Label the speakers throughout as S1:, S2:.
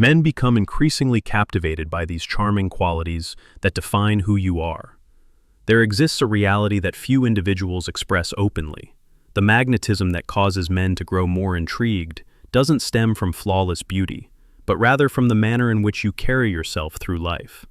S1: Men become increasingly captivated by these charming qualities that define who you are. There exists a reality that few individuals express openly. The magnetism that causes men to grow more intrigued doesn't stem from flawless beauty, but rather from the manner in which you carry yourself through life.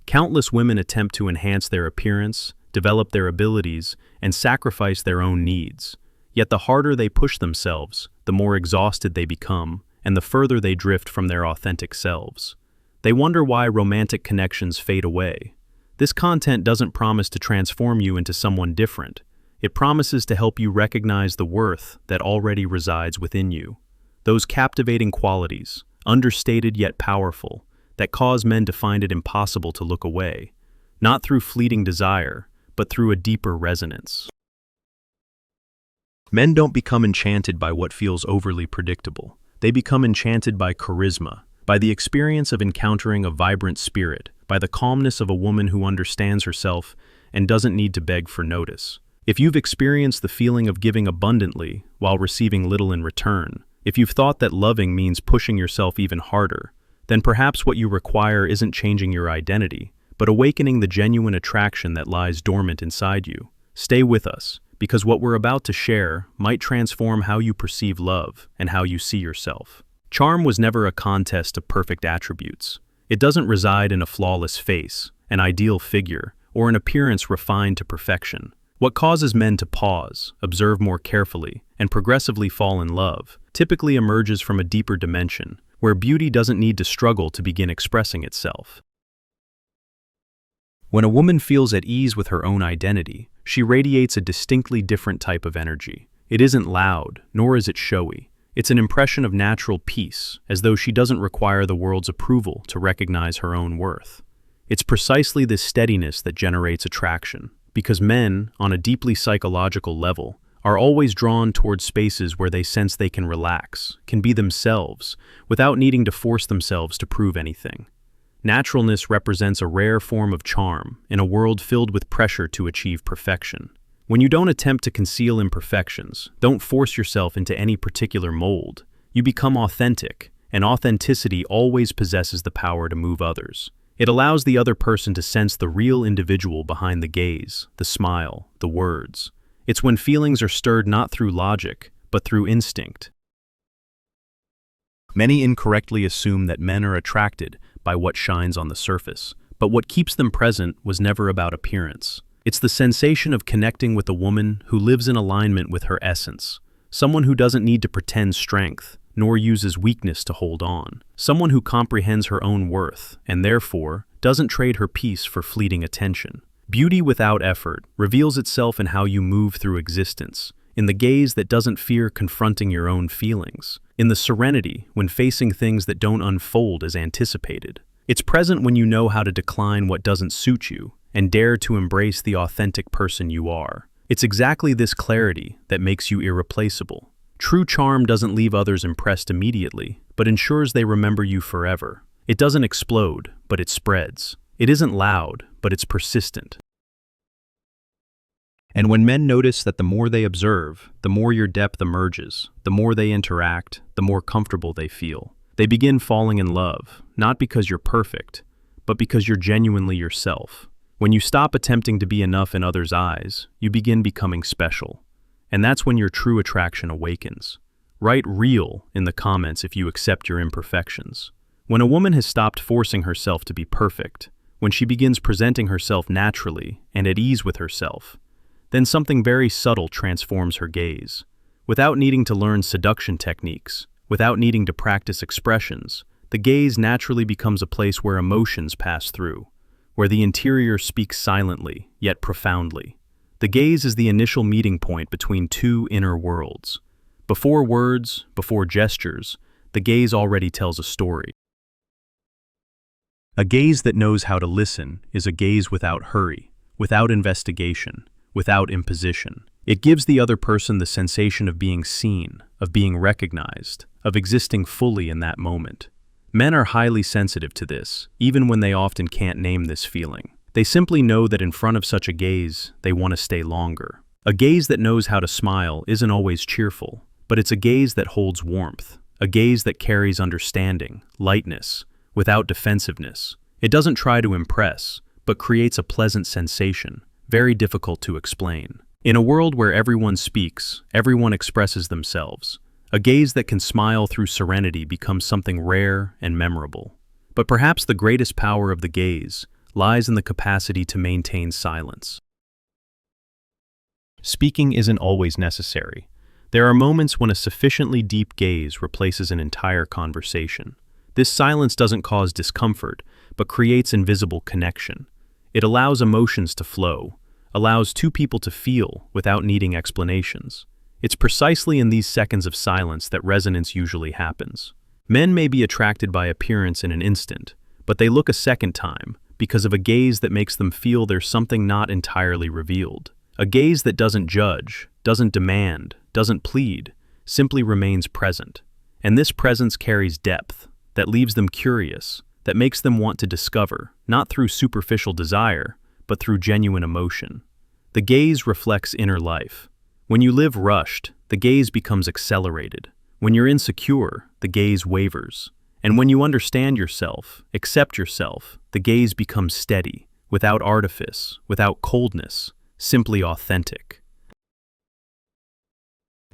S1: Countless women attempt to enhance their appearance, develop their abilities, and sacrifice their own needs. Yet the harder they push themselves, the more exhausted they become, and the further they drift from their authentic selves. They wonder why romantic connections fade away. This content doesn't promise to transform you into someone different. It promises to help you recognize the worth that already resides within you. Those captivating qualities, understated yet powerful, that cause men to find it impossible to look away, not through fleeting desire, but through a deeper resonance. Men don't become enchanted by what feels overly predictable. They become enchanted by charisma, by the experience of encountering a vibrant spirit, by the calmness of a woman who understands herself and doesn't need to beg for notice. If you've experienced the feeling of giving abundantly while receiving little in return, if you've thought that loving means pushing yourself even harder, then perhaps what you require isn't changing your identity, but awakening the genuine attraction that lies dormant inside you. Stay with us, because what we're about to share might transform how you perceive love and how you see yourself. Charm was never a contest of perfect attributes. It doesn't reside in a flawless face, an ideal figure, or an appearance refined to perfection. What causes men to pause, observe more carefully, and progressively fall in love typically emerges from a deeper dimension, where beauty doesn't need to struggle to begin expressing itself. When a woman feels at ease with her own identity, she radiates a distinctly different type of energy. It isn't loud, nor is it showy. It's an impression of natural peace, as though she doesn't require the world's approval to recognize her own worth. It's precisely this steadiness that generates attraction, because men, on a deeply psychological level, are always drawn toward spaces where they sense they can relax, can be themselves, without needing to force themselves to prove anything. Naturalness represents a rare form of charm in a world filled with pressure to achieve perfection. When you don't attempt to conceal imperfections, don't force yourself into any particular mold, you become authentic, and authenticity always possesses the power to move others. It allows the other person to sense the real individual behind the gaze, the smile, the words. It's when feelings are stirred not through logic, but through instinct. Many incorrectly assume that men are attracted by what shines on the surface, but what keeps them present was never about appearance. It's the sensation of connecting with a woman who lives in alignment with her essence, someone who doesn't need to pretend strength, nor uses weakness to hold on, someone who comprehends her own worth, and therefore doesn't trade her peace for fleeting attention. Beauty without effort reveals itself in how you move through existence, in the gaze that doesn't fear confronting your own feelings, in the serenity when facing things that don't unfold as anticipated. It's present when you know how to decline what doesn't suit you and dare to embrace the authentic person you are. It's exactly this clarity that makes you irreplaceable. True charm doesn't leave others impressed immediately, but ensures they remember you forever. It doesn't explode, but it spreads. It isn't loud, but it's persistent. And when men notice that the more they observe, the more your depth emerges, the more they interact, the more comfortable they feel. They begin falling in love, not because you're perfect, but because you're genuinely yourself. When you stop attempting to be enough in others' eyes, you begin becoming special. And that's when your true attraction awakens. Write real in the comments if you accept your imperfections. When a woman has stopped forcing herself to be perfect, when she begins presenting herself naturally and at ease with herself, then something very subtle transforms her gaze. Without needing to learn seduction techniques, without needing to practice expressions, the gaze naturally becomes a place where emotions pass through, where the interior speaks silently, yet profoundly. The gaze is the initial meeting point between two inner worlds. Before words, before gestures, the gaze already tells a story. A gaze that knows how to listen is a gaze without hurry, without investigation, without imposition. It gives the other person the sensation of being seen, of being recognized, of existing fully in that moment. Men are highly sensitive to this, even when they often can't name this feeling. They simply know that in front of such a gaze, they want to stay longer. A gaze that knows how to smile isn't always cheerful, but it's a gaze that holds warmth, a gaze that carries understanding, lightness, without defensiveness. It doesn't try to impress, but creates a pleasant sensation, very difficult to explain. In a world where everyone speaks, everyone expresses themselves, a gaze that can smile through serenity becomes something rare and memorable. But perhaps the greatest power of the gaze lies in the capacity to maintain silence. Speaking isn't always necessary. There are moments when a sufficiently deep gaze replaces an entire conversation. This silence doesn't cause discomfort, but creates invisible connection. It allows emotions to flow, allows two people to feel without needing explanations. It's precisely in these seconds of silence that resonance usually happens. Men may be attracted by appearance in an instant, but they look a second time because of a gaze that makes them feel there's something not entirely revealed. A gaze that doesn't judge, doesn't demand, doesn't plead, simply remains present. And this presence carries depth, that leaves them curious, that makes them want to discover, not through superficial desire, but through genuine emotion. The gaze reflects inner life. When you live rushed, the gaze becomes accelerated. When you're insecure, the gaze wavers. And when you understand yourself, accept yourself, the gaze becomes steady, without artifice, without coldness, simply authentic.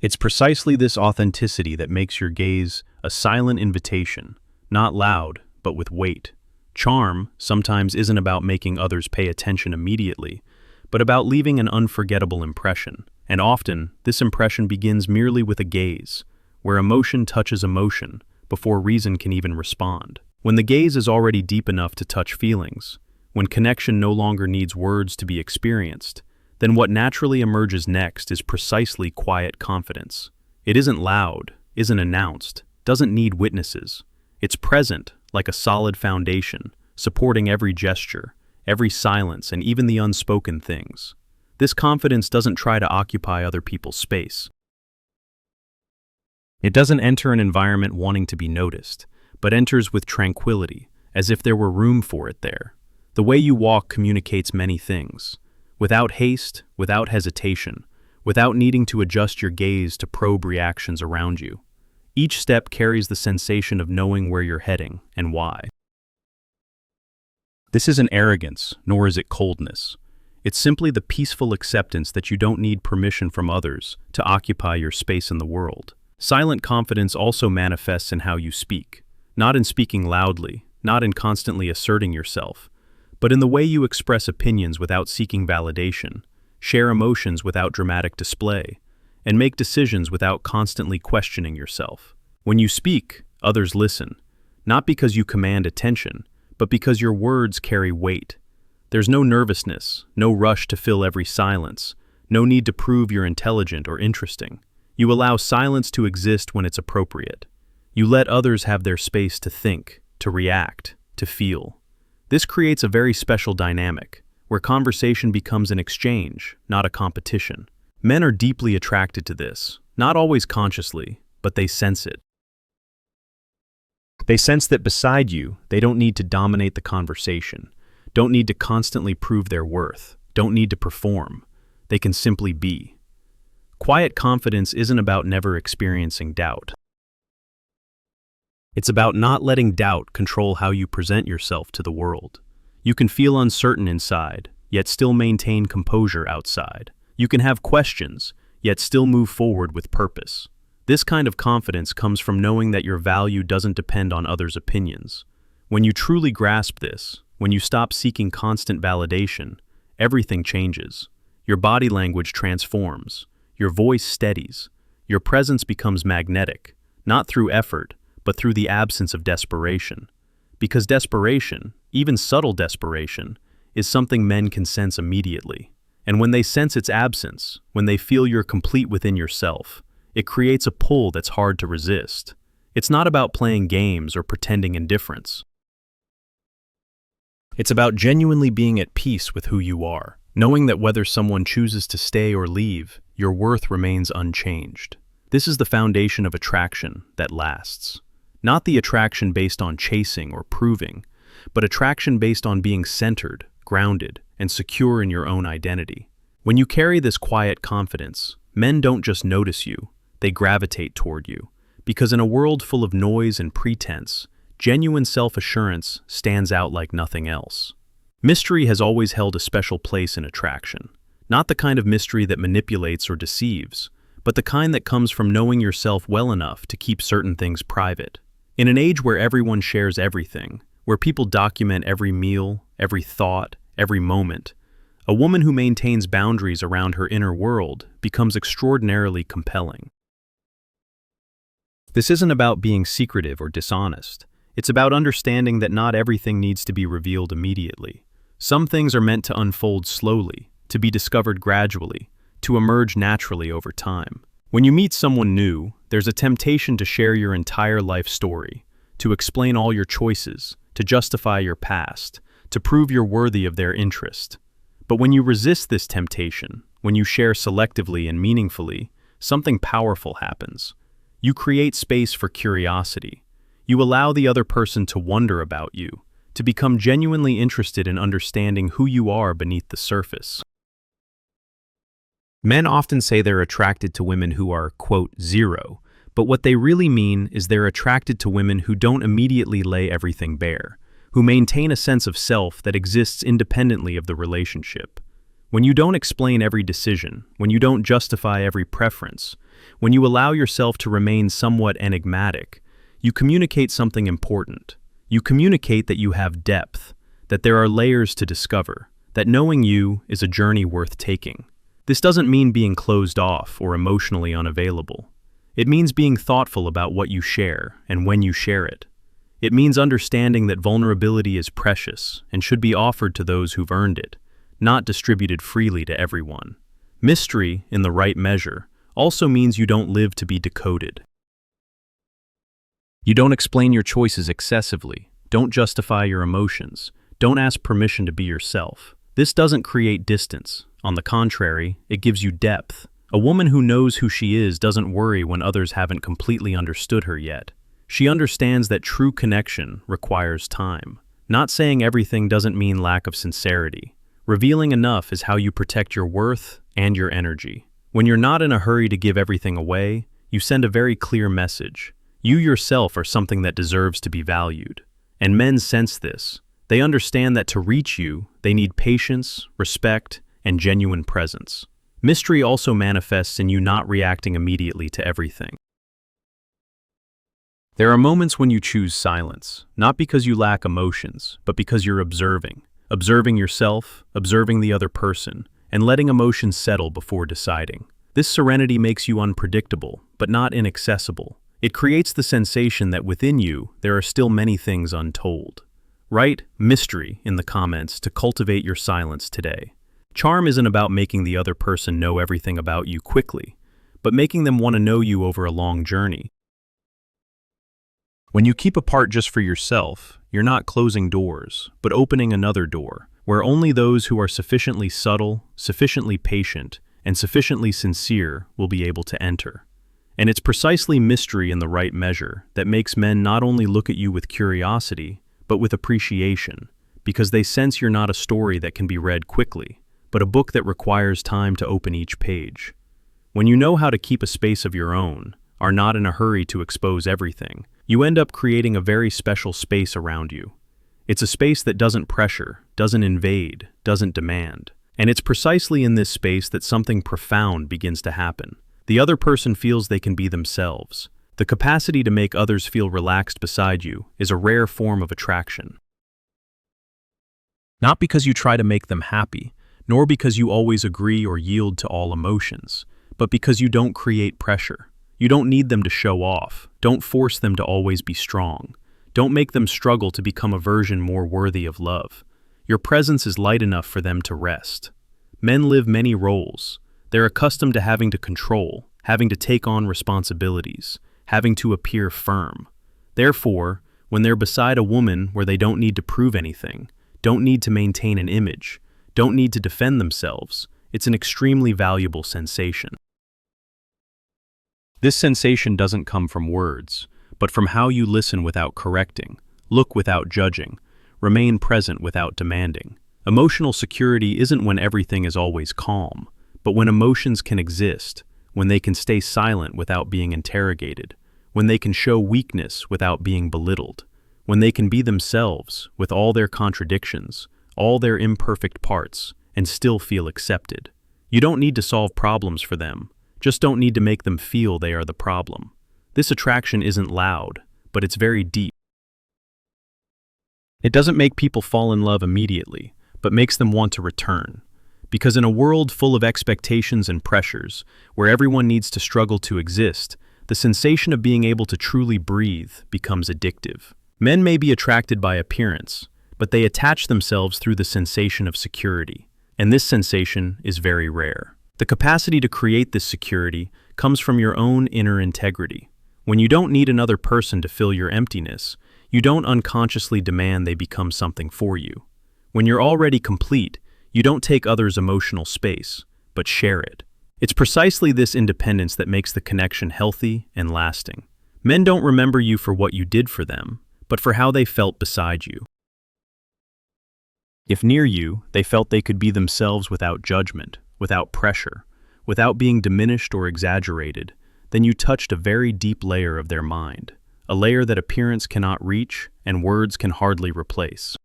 S1: It's precisely this authenticity that makes your gaze a silent invitation, not loud, but with weight. Charm sometimes isn't about making others pay attention immediately, but about leaving an unforgettable impression. And often, this impression begins merely with a gaze, where emotion touches emotion before reason can even respond. When the gaze is already deep enough to touch feelings, when connection no longer needs words to be experienced, then what naturally emerges next is precisely quiet confidence. It isn't loud, isn't announced, doesn't need witnesses. It's present, like a solid foundation, supporting every gesture, every silence, and even the unspoken things. This confidence doesn't try to occupy other people's space. It doesn't enter an environment wanting to be noticed, but enters with tranquility, as if there were room for it there. The way you walk communicates many things. Without haste, without hesitation, without needing to adjust your gaze to probe reactions around you. Each step carries the sensation of knowing where you're heading and why. This isn't arrogance, nor is it coldness. It's simply the peaceful acceptance that you don't need permission from others to occupy your space in the world. Silent confidence also manifests in how you speak, not in speaking loudly, not in constantly asserting yourself, but in the way you express opinions without seeking validation, share emotions without dramatic display, and make decisions without constantly questioning yourself. When you speak, others listen, not because you command attention, but because your words carry weight. There's no nervousness, no rush to fill every silence, no need to prove you're intelligent or interesting. You allow silence to exist when it's appropriate. You let others have their space to think, to react, to feel. This creates a very special dynamic, where conversation becomes an exchange, not a competition. Men are deeply attracted to this, not always consciously, but they sense it. They sense that beside you, they don't need to dominate the conversation, don't need to constantly prove their worth, don't need to perform. They can simply be. Quiet confidence isn't about never experiencing doubt. It's about not letting doubt control how you present yourself to the world. You can feel uncertain inside, yet still maintain composure outside. You can have questions, yet still move forward with purpose. This kind of confidence comes from knowing that your value doesn't depend on others' opinions. When you truly grasp this, when you stop seeking constant validation, everything changes. Your body language transforms, your voice steadies, your presence becomes magnetic, not through effort, but through the absence of desperation. Because desperation, even subtle desperation, is something men can sense immediately. And when they sense its absence, when they feel you're complete within yourself, it creates a pull that's hard to resist. It's not about playing games or pretending indifference. It's about genuinely being at peace with who you are, knowing that whether someone chooses to stay or leave, your worth remains unchanged. This is the foundation of attraction that lasts. Not the attraction based on chasing or proving, but attraction based on being centered, grounded, and secure in your own identity. When you carry this quiet confidence, men don't just notice you, they gravitate toward you, because in a world full of noise and pretense, genuine self-assurance stands out like nothing else. Mystery has always held a special place in attraction, not the kind of mystery that manipulates or deceives, but the kind that comes from knowing yourself well enough to keep certain things private. In an age where everyone shares everything, where people document every meal, every thought, every moment, a woman who maintains boundaries around her inner world becomes extraordinarily compelling. This isn't about being secretive or dishonest. It's about understanding that not everything needs to be revealed immediately. Some things are meant to unfold slowly, to be discovered gradually, to emerge naturally over time. When you meet someone new, there's a temptation to share your entire life story, to explain all your choices, to justify your past, to prove you're worthy of their interest. But when you resist this temptation, when you share selectively and meaningfully, something powerful happens. You create space for curiosity. You allow the other person to wonder about you, to become genuinely interested in understanding who you are beneath the surface. Men often say they're attracted to women who are, quote, zero, but what they really mean is they're attracted to women who don't immediately lay everything bare, who maintain a sense of self that exists independently of the relationship. When you don't explain every decision, when you don't justify every preference, when you allow yourself to remain somewhat enigmatic, you communicate something important. You communicate that you have depth, that there are layers to discover, that knowing you is a journey worth taking. This doesn't mean being closed off or emotionally unavailable. It means being thoughtful about what you share and when you share it. It means understanding that vulnerability is precious and should be offered to those who've earned it, not distributed freely to everyone. Mystery, in the right measure, also means you don't live to be decoded. You don't explain your choices excessively, don't justify your emotions, don't ask permission to be yourself. This doesn't create distance. On the contrary, it gives you depth. A woman who knows who she is doesn't worry when others haven't completely understood her yet. She understands that true connection requires time. Not saying everything doesn't mean lack of sincerity. Revealing enough is how you protect your worth and your energy. When you're not in a hurry to give everything away, you send a very clear message. You yourself are something that deserves to be valued. And men sense this. They understand that to reach you, they need patience, respect, and genuine presence. Mystery also manifests in you not reacting immediately to everything. There are moments when you choose silence, not because you lack emotions, but because you're observing yourself, observing the other person, and letting emotions settle before deciding. This serenity makes you unpredictable, but not inaccessible. It creates the sensation that within you, there are still many things untold. Write mystery in the comments to cultivate your silence today. Charm isn't about making the other person know everything about you quickly, but making them want to know you over a long journey. When you keep apart just for yourself, you're not closing doors, but opening another door, where only those who are sufficiently subtle, sufficiently patient, and sufficiently sincere will be able to enter. And it's precisely mystery in the right measure that makes men not only look at you with curiosity, but with appreciation, because they sense you're not a story that can be read quickly, but a book that requires time to open each page. When you know how to keep a space of your own, are not in a hurry to expose everything, you end up creating a very special space around you. It's a space that doesn't pressure, doesn't invade, doesn't demand. And it's precisely in this space that something profound begins to happen. The other person feels they can be themselves. The capacity to make others feel relaxed beside you is a rare form of attraction. Not because you try to make them happy, nor because you always agree or yield to all emotions, but because you don't create pressure. You don't need them to show off. Don't force them to always be strong. Don't make them struggle to become a version more worthy of love. Your presence is light enough for them to rest. Men live many roles. They're accustomed to having to control, having to take on responsibilities, having to appear firm. Therefore, when they're beside a woman where they don't need to prove anything, don't need to maintain an image, don't need to defend themselves, it's an extremely valuable sensation. This sensation doesn't come from words, but from how you listen without correcting, look without judging, remain present without demanding. Emotional security isn't when everything is always calm, but when emotions can exist, when they can stay silent without being interrogated, when they can show weakness without being belittled, when they can be themselves with all their contradictions, all their imperfect parts, and still feel accepted. You don't need to solve problems for them, just don't need to make them feel they are the problem. This attraction isn't loud, but it's very deep. It doesn't make people fall in love immediately, but makes them want to return. Because in a world full of expectations and pressures, where everyone needs to struggle to exist, the sensation of being able to truly breathe becomes addictive. Men may be attracted by appearance, but they attach themselves through the sensation of security, and this sensation is very rare. The capacity to create this security comes from your own inner integrity. When you don't need another person to fill your emptiness, you don't unconsciously demand they become something for you. When you're already complete, you don't take others' emotional space, but share it. It's precisely this independence that makes the connection healthy and lasting. Men don't remember you for what you did for them, but for how they felt beside you. If near you, they felt they could be themselves without judgment, without pressure, without being diminished or exaggerated, then you touched a very deep layer of their mind, a layer that appearance cannot reach and words can hardly replace.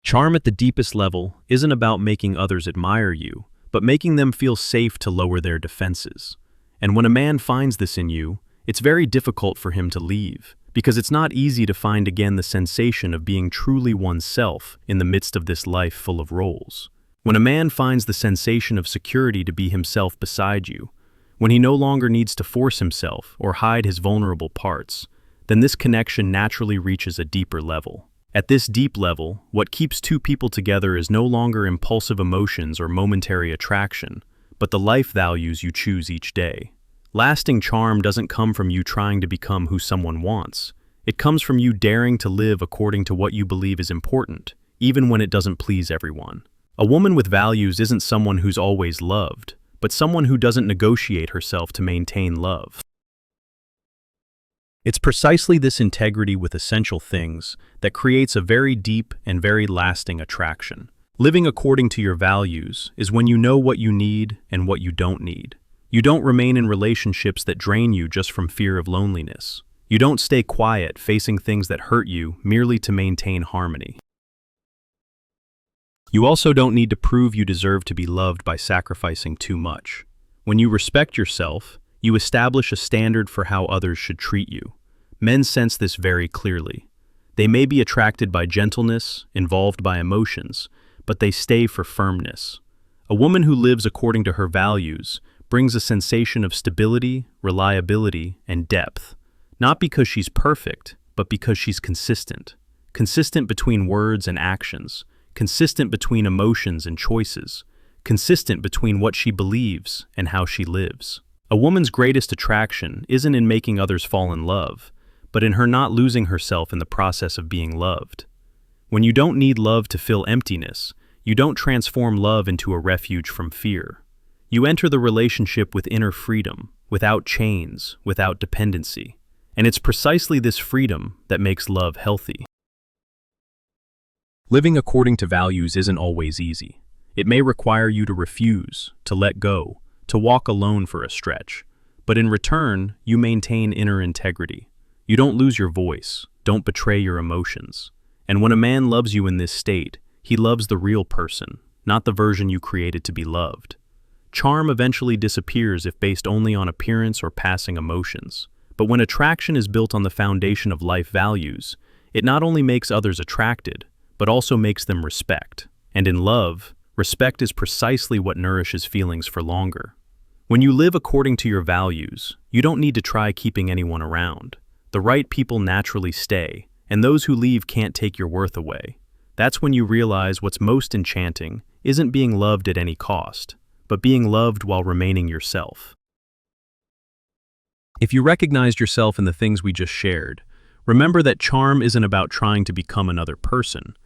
S1: Charm at the deepest level isn't about making others admire you, but making them feel safe to lower their defenses. And when a man finds this in you, it's very difficult for him to leave, because it's not easy to find again the sensation of being truly oneself in the midst of this life full of roles. When a man finds the sensation of security to be himself beside you, when he no longer needs to force himself or hide his vulnerable parts, then this connection naturally reaches a deeper level. At this deep level, what keeps two people together is no longer impulsive emotions or momentary attraction, but the life values you choose each day. Lasting charm doesn't come from you trying to become who someone wants. It comes from you daring to live according to what you believe is important, even when it doesn't please everyone. A woman with values isn't someone who's always loved, but someone who doesn't negotiate herself to maintain love. It's precisely this integrity with essential things that creates a very deep and very lasting attraction. Living according to your values is when you know what you need and what you don't need. You don't remain in relationships that drain you just from fear of loneliness. You don't stay quiet facing things that hurt you merely to maintain harmony. You also don't need to prove you deserve to be loved by sacrificing too much. When you respect yourself, you establish a standard for how others should treat you. Men sense this very clearly. They may be attracted by gentleness, involved by emotions, but they stay for firmness. A woman who lives according to her values brings a sensation of stability, reliability, and depth, not because she's perfect, but because she's consistent. Consistent between words and actions, consistent between emotions and choices, consistent between what she believes and how she lives. A woman's greatest attraction isn't in making others fall in love, but in her not losing herself in the process of being loved. When you don't need love to fill emptiness, you don't transform love into a refuge from fear. You enter the relationship with inner freedom, without chains, without dependency. And it's precisely this freedom that makes love healthy. Living according to values isn't always easy. It may require you to refuse, to let go, to walk alone for a stretch. But in return, you maintain inner integrity. You don't lose your voice, don't betray your emotions. And when a man loves you in this state, he loves the real person, not the version you created to be loved. Charm eventually disappears if based only on appearance or passing emotions. But when attraction is built on the foundation of life values, it not only makes others attracted, but also makes them respect. And in love, respect is precisely what nourishes feelings for longer. When you live according to your values, you don't need to try keeping anyone around. The right people naturally stay, and those who leave can't take your worth away. That's when you realize what's most enchanting isn't being loved at any cost, but being loved while remaining yourself. If you recognized yourself in the things we just shared, remember that charm isn't about trying to become another person,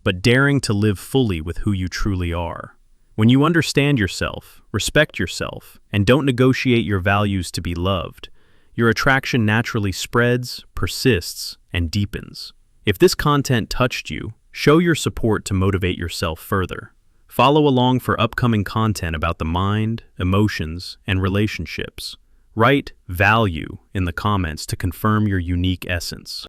S1: but daring to live fully with who you truly are. When you understand yourself, respect yourself, and don't negotiate your values to be loved, your attraction naturally spreads, persists, and deepens. If this content touched you, show your support to motivate yourself further. Follow along for upcoming content about the mind, emotions, and relationships. Write value in the comments to confirm your unique essence.